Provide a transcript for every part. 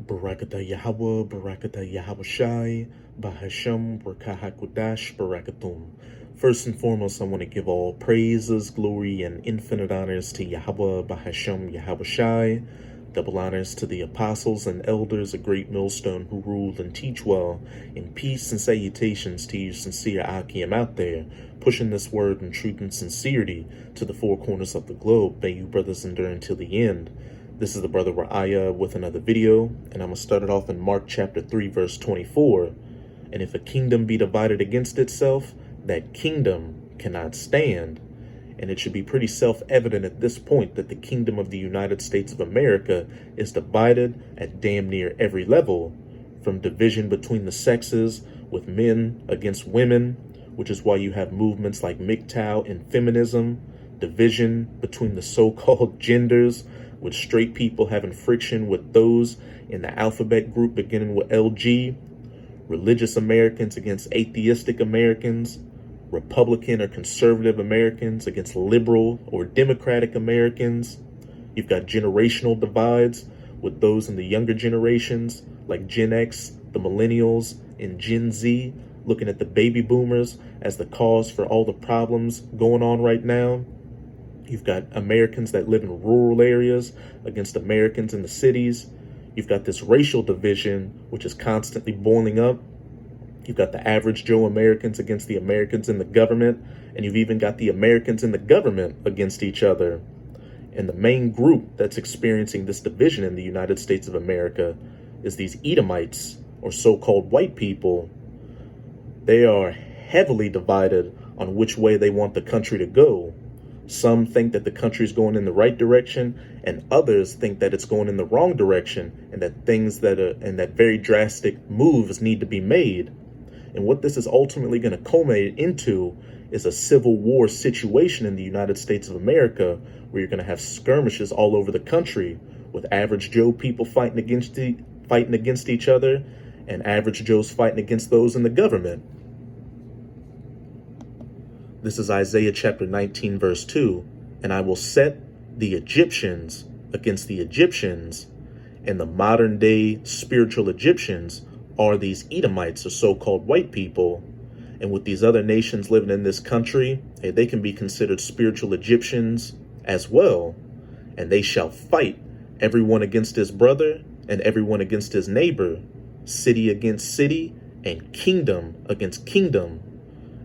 Barakata Yahweh, Barakata Yahweh Shai, Bahasham, Barakahakudash, Barakatum. First and foremost, I want to give all praises, glory, and infinite honors to Yahweh, Bahasham, Yahweh Shai. Double honors to the apostles and elders, a great millstone who ruled and teach well. In peace and salutations to you sincere Akim out there, pushing this word in truth and sincerity to the four corners of the globe. May you brothers endure until the end. This is the brother Ra'aya with another video, and I'm going to start it off in Mark chapter 3, verse 24. And if a kingdom be divided against itself, that kingdom cannot stand. And it should be pretty self-evident at this point that the kingdom of the United States of America is divided at damn near every level, from division between the sexes with men against women, which is why you have movements like MGTOW and feminism, division between the so-called genders, with straight people having friction with those in the alphabet group beginning with LG, religious Americans against atheistic Americans, Republican or conservative Americans against liberal or democratic Americans. You've got generational divides with those in the younger generations like Gen X, the millennials, and Gen Z, looking at the baby boomers as the cause for all the problems going on right now. You've got Americans that live in rural areas against Americans in the cities. You've got this racial division, which is constantly boiling up. You've got the average Joe Americans against the Americans in the government, and you've even got the Americans in the government against each other. And the main group that's experiencing this division in the United States of America is these Edomites, or so-called white people. They are heavily divided on which way they want the country to go. Some think that the country is going in the right direction, and others think that it's going in the wrong direction, and that very drastic moves need to be made. And what this is ultimately going to culminate into is a civil war situation in the United States of America, where you're going to have skirmishes all over the country with average Joe people fighting against each other, and average Joes fighting against those in the government. This is Isaiah chapter 19, verse 2. And I will set the Egyptians against the Egyptians, and the modern day spiritual Egyptians are these Edomites, or so-called white people. And with these other nations living in this country, they can be considered spiritual Egyptians as well. And they shall fight, everyone against his brother and everyone against his neighbor, city against city, and kingdom against kingdom.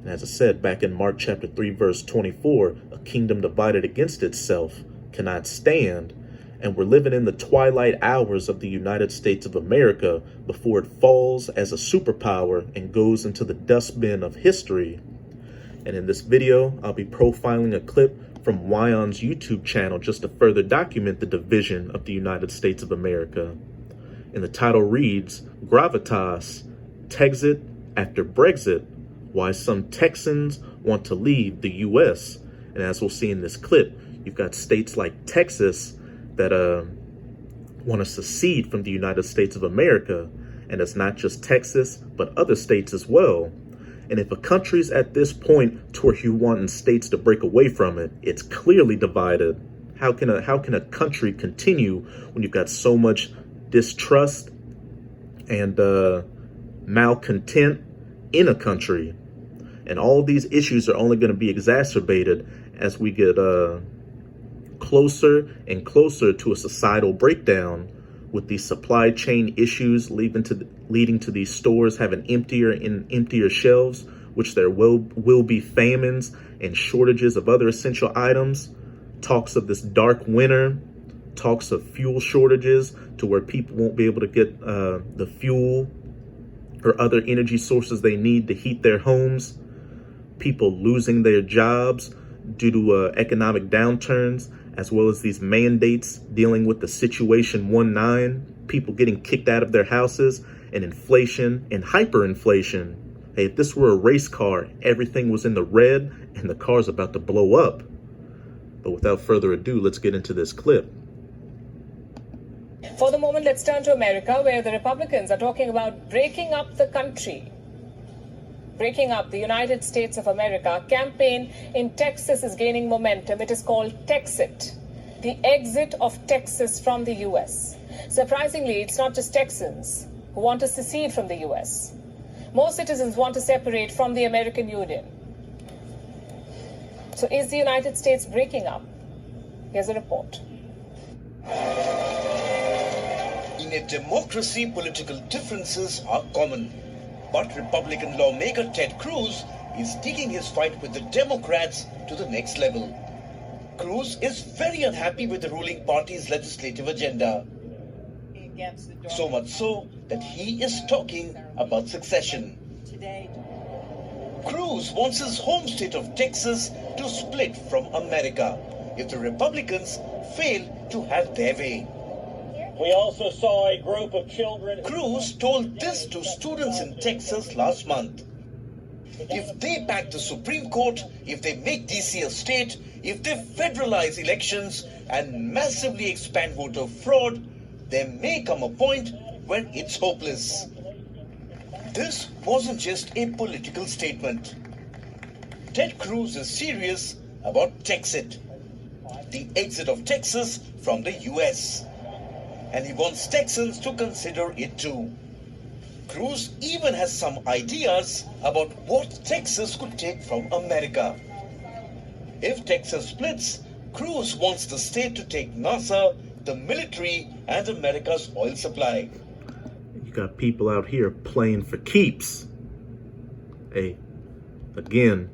And as I said back in Mark chapter 3, verse 24, a kingdom divided against itself cannot stand. And we're living in the twilight hours of the United States of America before it falls as a superpower and goes into the dustbin of history. And in this video, I'll be profiling a clip from Wyon's YouTube channel just to further document the division of the United States of America. And the title reads, Gravitas, Texit after Brexit, why some Texans want to leave the U.S. And as we'll see in this clip, you've got states like Texas that want to secede from the United States of America. And it's not just Texas, but other states as well. And if a country's at this point to where you want states to break away from it, it's clearly divided. How can a country continue when you've got so much distrust and malcontent in a country? And all these issues are only going to be exacerbated as we get closer and closer to a societal breakdown, with these supply chain issues leading to these stores having emptier and emptier shelves, which there will be famines and shortages of other essential items. Talks of this dark winter, talks of fuel shortages to where people won't be able to get the fuel or other energy sources they need to heat their homes. People losing their jobs due to economic downturns, as well as these mandates dealing with the Situation 19, people getting kicked out of their houses, and inflation and hyperinflation. Hey, if this were a race car, everything was in the red and the car's about to blow up. But without further ado, let's get into this clip. For the moment, let's turn to America, where the Republicans are talking about breaking up the country. Breaking up the United States of America. Campaign in Texas is gaining momentum. It is called Texit, the exit of Texas from the U.S. Surprisingly, it's not just Texans who want to secede from the US. Most citizens want to separate from the American Union. So is the United States breaking up? Here's a report. In a democracy, political differences are common. But Republican lawmaker Ted Cruz is taking his fight with the Democrats to the next level. Cruz is very unhappy with the ruling party's legislative agenda. So much so that he is talking about succession. Cruz wants his home state of Texas to split from America if the Republicans fail to have their way. We also saw a group of children. Cruz told this to students in Texas last month. If they pack the Supreme Court, if they make DC a state, if they federalize elections and massively expand voter fraud, there may come a point when it's hopeless. This wasn't just a political statement. Ted Cruz is serious about Texit, the exit of Texas from the US. And he wants Texans to consider it too. Cruz even has some ideas about what Texas could take from America. If Texas splits, Cruz wants the state to take NASA, the military, and America's oil supply. You got people out here playing for keeps. Hey, again,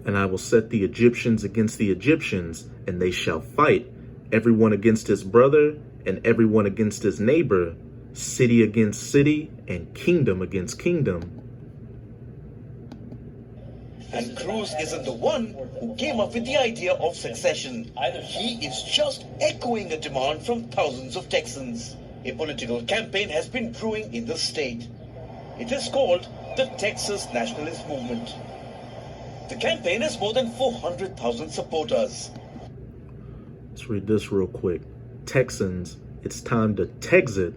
and I will set the Egyptians against the Egyptians, and they shall fight, everyone against his brother, and everyone against his neighbor, city against city, and kingdom against kingdom. And Cruz isn't the one who came up with the idea of succession. He is just echoing a demand from thousands of Texans. A political campaign has been brewing in the state. It is called the Texas Nationalist Movement. The campaign has more than 400,000 supporters. Let's read this real quick. Texans, it's time to Texit.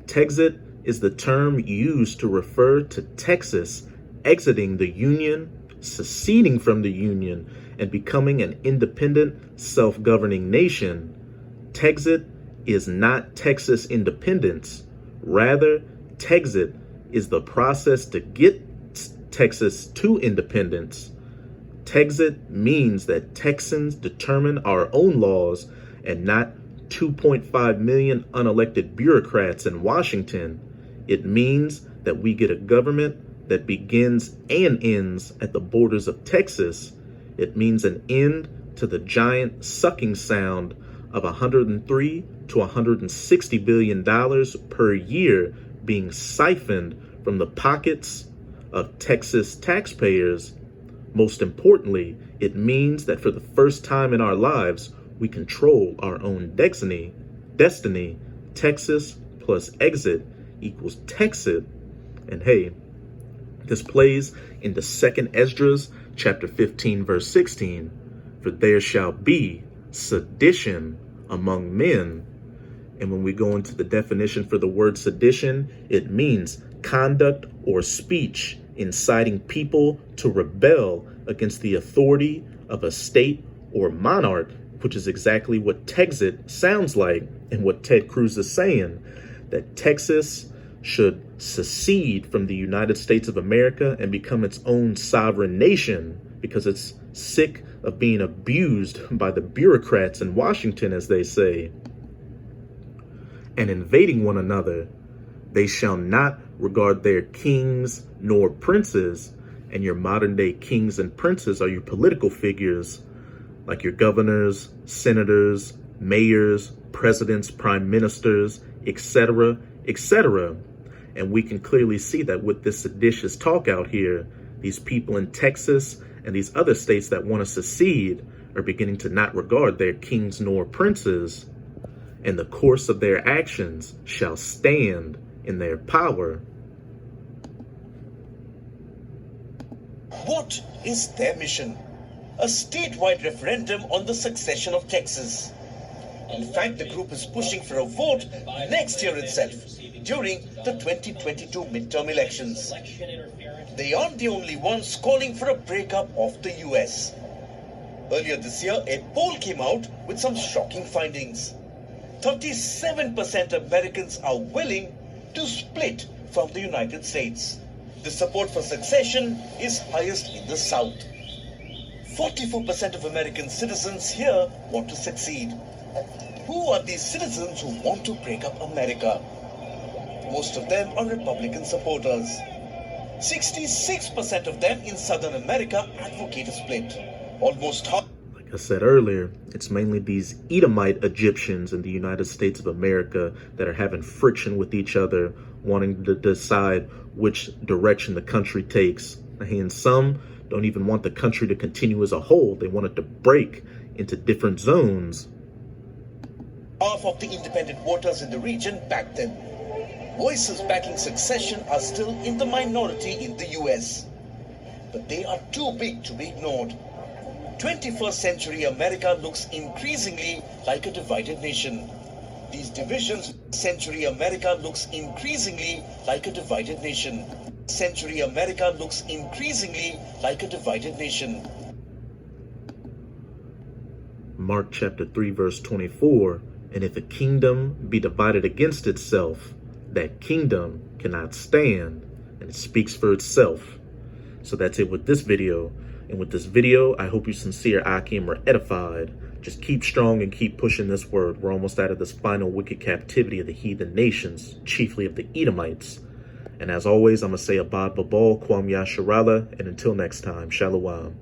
Texit is the term used to refer to Texas exiting the Union, seceding from the Union, and becoming an independent, self-governing nation. Texit is not Texas independence. Rather, Texit is the process to get Texas to independence. Texit means that Texans determine our own laws and not 2.5 million unelected bureaucrats in Washington. It means that we get a government that begins and ends at the borders of Texas. It means an end to the giant sucking sound of $103 to $160 billion per year being siphoned from the pockets of Texas taxpayers. Most importantly, it means that for the first time in our lives, we control our own destiny. Texas plus exit equals Texit. And hey, this plays into 2 Esdras chapter 15, verse 16. For there shall be sedition among men. And when we go into the definition for the word sedition, it means conduct or speech inciting people to rebel against the authority of a state or monarch, which is exactly what Texit sounds like and what Ted Cruz is saying, that Texas should secede from the United States of America and become its own sovereign nation because it's sick of being abused by the bureaucrats in Washington, as they say, and invading one another. They shall not regard their kings nor princes, and your modern day kings and princes are your political figures, like your governors, senators, mayors, presidents, prime ministers, etc., etc. And we can clearly see that with this seditious talk out here, these people in Texas and these other states that want to secede are beginning to not regard their kings nor princes, and the course of their actions shall stand in their power. What is their mission? A statewide referendum on the succession of Texas. In fact, the group is pushing for a vote next year itself, during the 2022 midterm elections. They aren't the only ones calling for a breakup of the US. Earlier this year, a poll came out with some shocking findings. 37% Americans are willing to split from the United States. The support for secession is highest in the South. 44% of American citizens here want to succeed. Who are these citizens who want to break up America? Most of them are Republican supporters. 66% of them in Southern America advocate a split. Almost half. Like I said earlier, it's mainly these Edomite Egyptians in the United States of America that are having friction with each other, wanting to decide which direction the country takes. And some don't even want the country to continue as a whole. They want it to break into different zones. Half of the independent voters in the region back them. Voices backing secession are still in the minority in the US. But they are too big to be ignored. 21st century America looks increasingly like a divided nation. These divisions, century America looks increasingly like a divided nation. Century America looks increasingly like a divided nation. Mark chapter 3 verse 24, and if a kingdom be divided against itself, that kingdom cannot stand, and it speaks for itself. So that's it with this video. And with this video, I hope you sincere Akim are edified. Just keep strong and keep pushing this word. We're almost out of this final wicked captivity of the heathen nations, chiefly of the Edomites. And as always, I'm going to say Abad Babal, Kwam Yasharala, and until next time, Shalom.